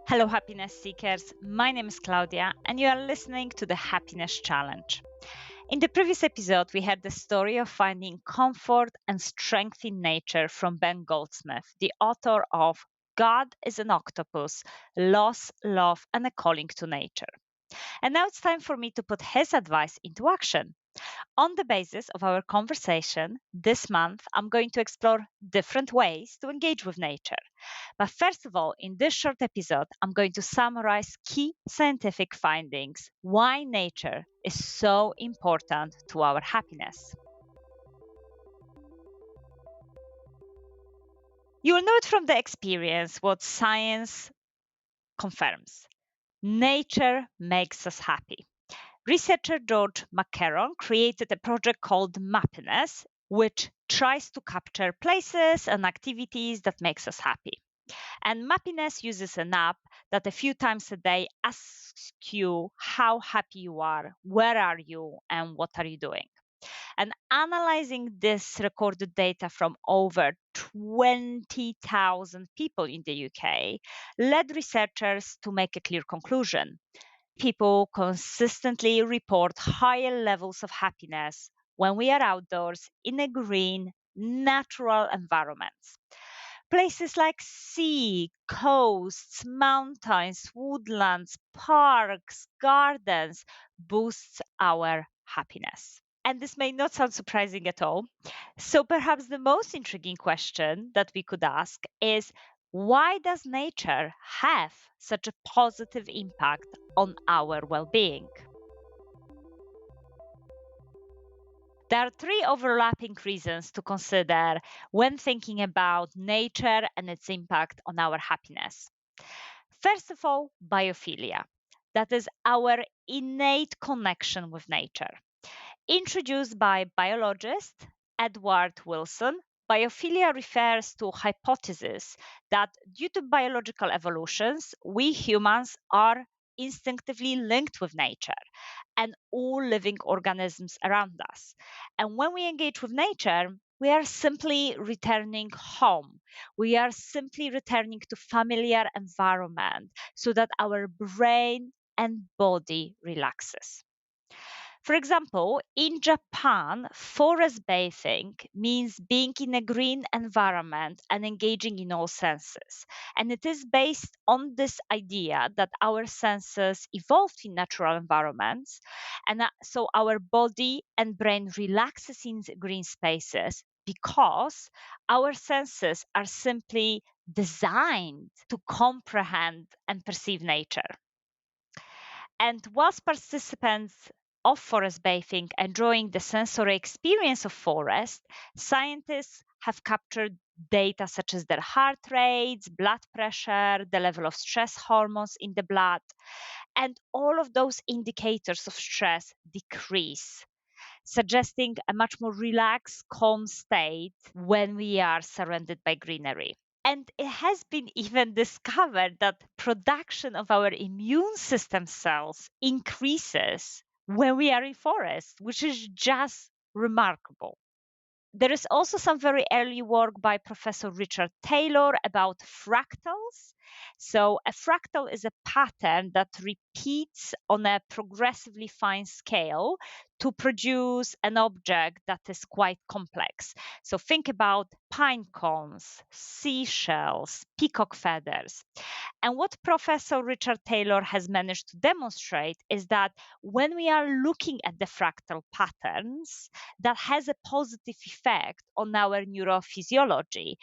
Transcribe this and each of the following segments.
Hello, happiness seekers. My name is Claudia, and you are listening to the Happiness Challenge. In the previous episode, we had the story of finding comfort and strength in nature from Ben Goldsmith, the author of God is an Octopus, Loss, Love, and a Calling to Nature. And now it's time for me to put his advice into action. On the basis of our conversation this month, I'm going to explore different ways to engage with nature. But first of all, in this short episode, I'm going to summarize key scientific findings why nature is so important to our happiness. You will know it from the experience what science confirms. Nature makes us happy. Researcher George McCarron created a project called Mappiness, which tries to capture places and activities that makes us happy. And Mappiness uses an app that a few times a day asks you how happy you are, where are you, and what are you doing. And analyzing this recorded data from over 20,000 people in the UK led researchers to make a clear conclusion. People consistently report higher levels of happiness when we are outdoors in a green, natural environment. Places like sea, coasts, mountains, woodlands, parks, gardens boosts our happiness. And this may not sound surprising at all. So perhaps the most intriguing question that we could ask is why does nature have such a positive impact on our well-being? There are three overlapping reasons to consider when thinking about nature and its impact on our happiness. First of all, biophilia. That is our innate connection with nature. Introduced by biologist Edward Wilson, biophilia refers to hypothesis that due to biological evolutions, we humans are instinctively linked with nature and all living organisms around us. And when we engage with nature, we are simply returning home. We are simply returning to familiar environment so that our brain and body relaxes. For example, in Japan, forest bathing means being in a green environment and engaging in all senses. And it is based on this idea that our senses evolved in natural environments. And so our body and brain relaxes in green spaces because our senses are simply designed to comprehend and perceive nature. And whilst participants of forest bathing enjoying the sensory experience of forest, scientists have captured data such as their heart rates, blood pressure, the level of stress hormones in the blood, and all of those indicators of stress decrease, suggesting a much more relaxed, calm state when we are surrounded by greenery. And it has been even discovered that production of our immune system cells increases when we are in forest, which is just remarkable. There is also some very early work by Professor Richard Taylor about fractals. So, a fractal is a pattern that repeats on a progressively fine scale to produce an object that is quite complex. So, think about pine cones, seashells, peacock feathers. And what Professor Richard Taylor has managed to demonstrate is that when we are looking at the fractal patterns, that has a positive effect on our neurophysiology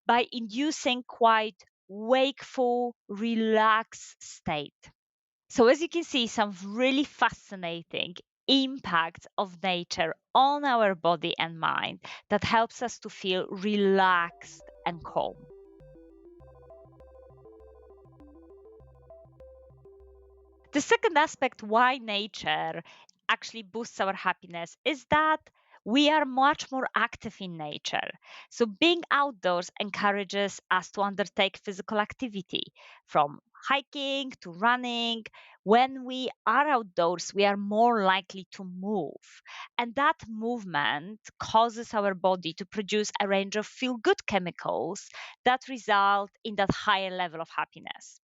by inducing quite wakeful, relaxed state. So as you can see, some really fascinating impact of nature on our body and mind that helps us to feel relaxed and calm. The second aspect why nature actually boosts our happiness is that we are much more active in nature. So, being outdoors encourages us to undertake physical activity from hiking to running. When we are outdoors, we are more likely to move. And that movement causes our body to produce a range of feel good chemicals that result in that higher level of happiness.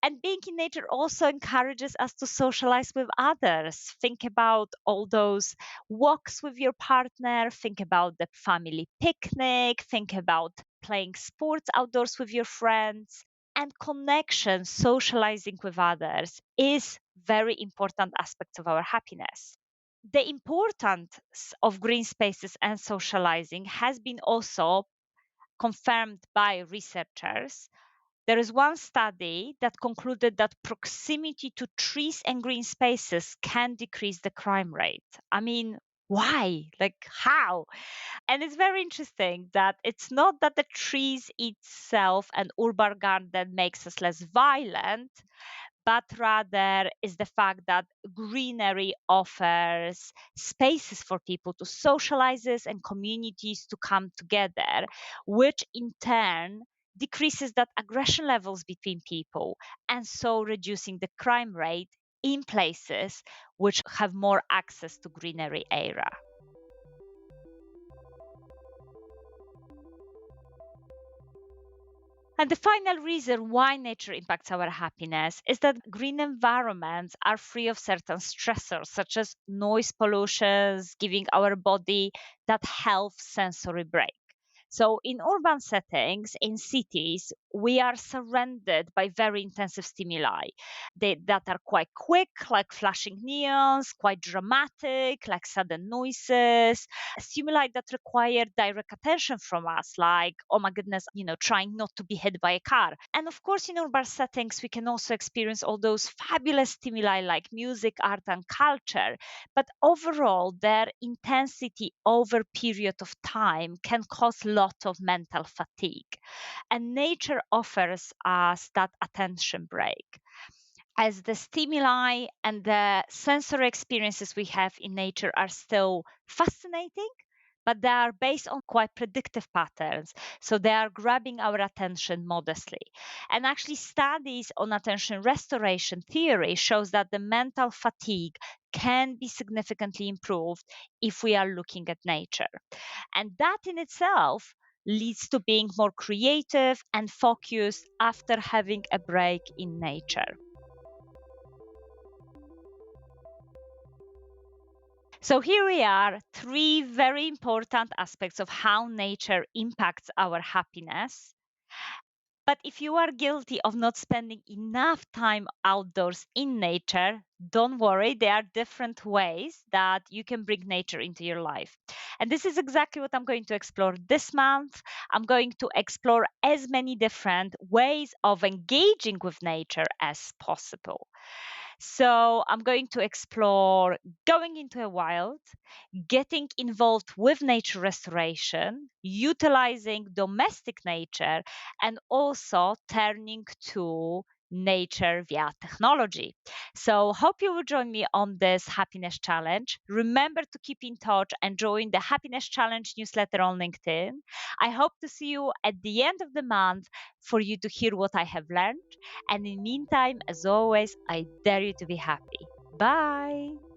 And being in nature also encourages us to socialize with others. Think about all those walks with your partner, think about the family picnic, think about playing sports outdoors with your friends. And connection, socializing with others is very important aspect of our happiness. The importance of green spaces and socializing has been also confirmed by researchers. There is one study that concluded that proximity to trees and green spaces can decrease the crime rate. I mean, why? Like, how? And it's very interesting that it's not that the trees itself and urban garden makes us less violent, but rather is the fact that greenery offers spaces for people to socialize and communities to come together, which in turn decreases that aggression levels between people and so reducing the crime rate in places which have more access to greenery area. And the final reason why nature impacts our happiness is that green environments are free of certain stressors, such as noise pollutions, giving our body that health sensory break. So, in urban settings, in cities, we are surrounded by very intensive stimuli that are quite quick, like flashing neons, quite dramatic, like sudden noises, stimuli that require direct attention from us, like, oh my goodness, trying not to be hit by a car. And of course, in urban settings, we can also experience all those fabulous stimuli like music, art, and culture. But overall, their intensity over period of time can cause lot of mental fatigue. And nature offers us that attention break as the stimuli and the sensory experiences we have in nature are still fascinating, but they are based on quite predictive patterns. So they are grabbing our attention modestly. And actually, studies on attention restoration theory shows that the mental fatigue can be significantly improved if we are looking at nature. And that in itself leads to being more creative and focused after having a break in nature. So here we are, three very important aspects of how nature impacts our happiness. But if you are guilty of not spending enough time outdoors in nature, don't worry, there are different ways that you can bring nature into your life. And this is exactly what I'm going to explore this month. I'm going to explore as many different ways of engaging with nature as possible. So I'm going to explore going into a wild, getting involved with nature restoration, utilizing domestic nature, and also turning to nature via technology. So, hope you will join me on this happiness challenge. Remember to keep in touch and join the happiness challenge newsletter on LinkedIn. I hope to see you at the end of the month for you to hear what I have learned. And in the meantime, as always, I dare you to be happy. Bye.